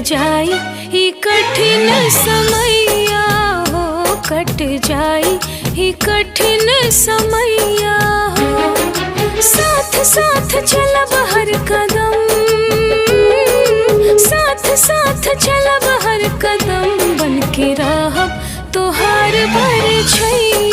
जाई ही कठिन समैया हो, कट जाई ही कठिन समैया हो। साथ साथ चलब हर कदम, साथ साथ चलब हर कदम, बन के रहब तोहार परछैया।